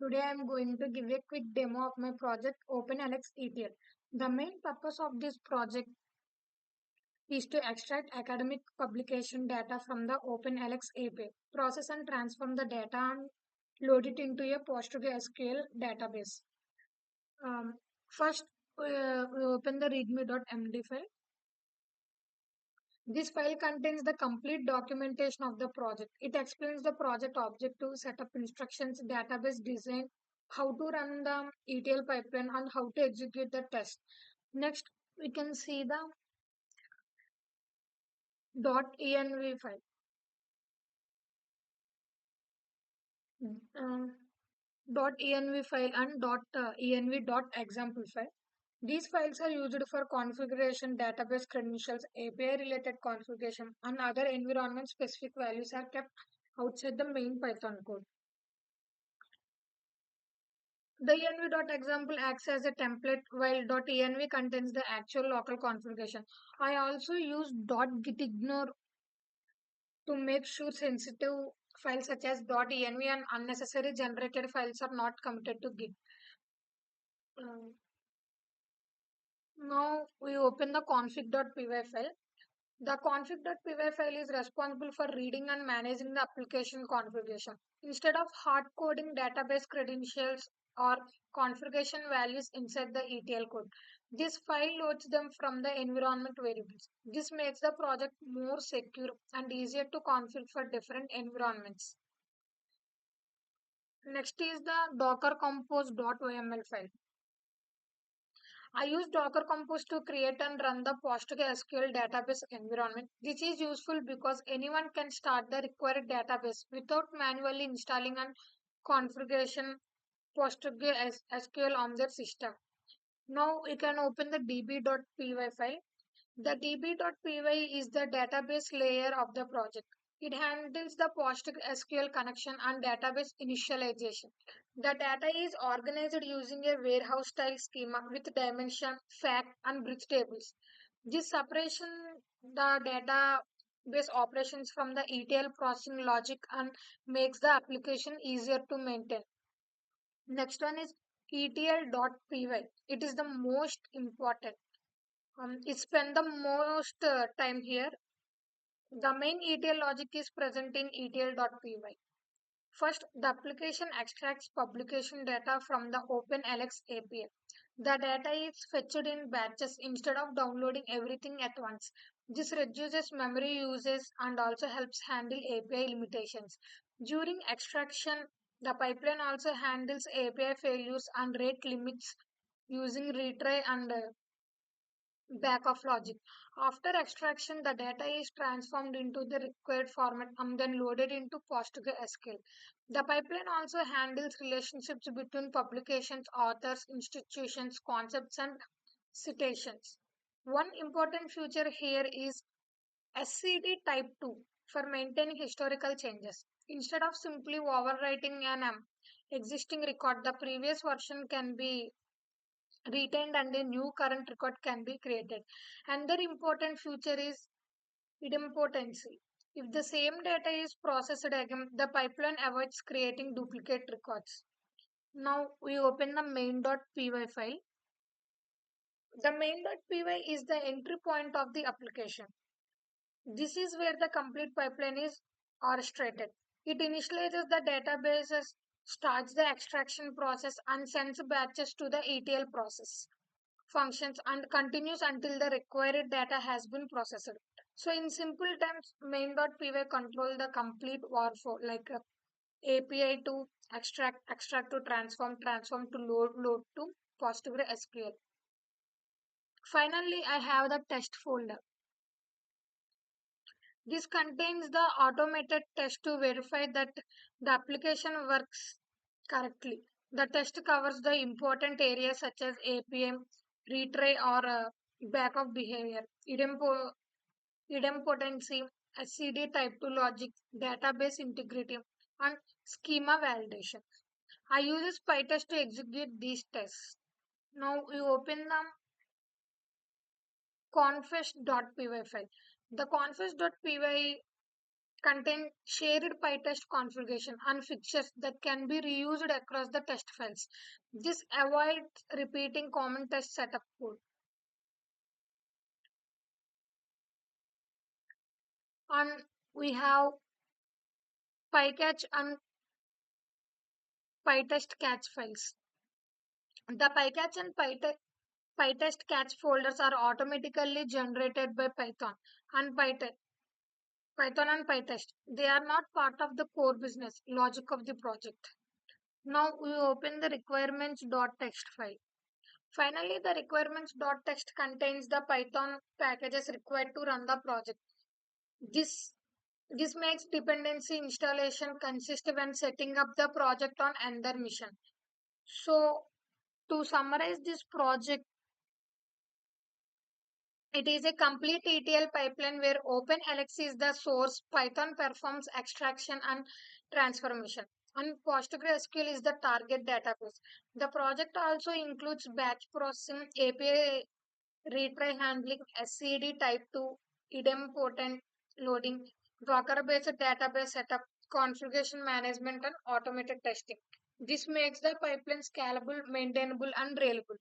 Today I am going to give a quick demo of my project openAlex Etl. The main purpose of this project is to extract academic publication data from the openAlex API, process and transform the data and load it into a PostgreSQL database. Um, First, we open the readme.md file. This file contains the complete documentation of the project. It explains the project objective, setup instructions, database design, how to run the ETL pipeline, and how to execute the test. Next, we can see the .env file. Um, .env file and .env.example file. These files are used for configuration, database credentials, API related configuration, and other environment specific values are kept outside the main Python code. The env.example acts as a template while .env contains the actual local configuration. I also use .gitignore to make sure sensitive files such as .env and unnecessary generated files are not committed to Git. Um, Now we open the config.py file. The config.py file is responsible for reading and managing the application configuration. Instead of hard coding database credentials or configuration values inside the ETL code, this file loads them from the environment variables. This makes the project more secure and easier to configure for different environments. Next is the docker compose.oml file. I use Docker Compose to create and run the PostgreSQL database environment. This is useful because anyone can start the required database without manually installing and configuration PostgreSQL on their system. Now we can open the db.py file. The db.py is the database layer of the project. It handles the PostgreSQL connection and database initialization. The data is organized using a warehouse style schema with dimension, fact, and bridge tables. This separation the database operations from the ETL processing logic and makes the application easier to maintain. Next one is etl.py. It is the most important. It spend the most time here. The main ETL logic is present in etl.py. First, the application extracts publication data from the openAlex API. The data is fetched in batches instead of downloading everything at once. This reduces memory usage and also helps handle API limitations. During extraction, the pipeline also handles API failures and rate limits using retry and back of logic. After extraction, the data is transformed into the required format and then loaded into PostgreSQL. The pipeline also handles relationships between publications, authors, institutions, concepts, and citations. One important feature here is SCD Type 2 for maintaining historical changes. Instead of simply overwriting an existing record, the previous version can be retained and a new current record can be created. Another important feature is idempotency. If the same data is processed again, the pipeline avoids creating duplicate records. Now we open the main.py file. The main.py is the entry point of the application. This is where the complete pipeline is orchestrated. It initializes the databases, starts the extraction process, and sends batches to the ETL process functions and continues until the required data has been processed. So in simple terms, main.py control the complete workflow like API to extract, extract to transform, transform to load, load to PostgreSQL. Finally, I have the test folder. This contains the automated test to verify that the application works correctly. The test covers the important areas such as APM, retry or backup behavior, idempotency, SCD type 2 logic, database integrity, and schema validation. I use PyTest to execute these tests. Now we open the confess.py file. The confess.py contain shared PyTest configuration and fixtures that can be reused across the test files. This avoids repeating common test setup code. And we have PyCatch and PyTest catch files. The PyCatch and PyTest catch folders are automatically generated by and Python and PyTest. They are not part of the core business logic of the project. Now we open the requirements.txt file. Finally, the requirements.txt contains the Python packages required to run the project. This this makes dependency installation consistent when setting up the project on Ender mission. So to summarize this project, it is a complete ETL pipeline where openAlex is the source, Python performs extraction and transformation, and PostgreSQL is the target database. The project also includes batch processing, API retry handling, SCD type 2, idempotent loading, Docker-based database setup, configuration management, and automated testing. This makes the pipeline scalable, maintainable, and reliable.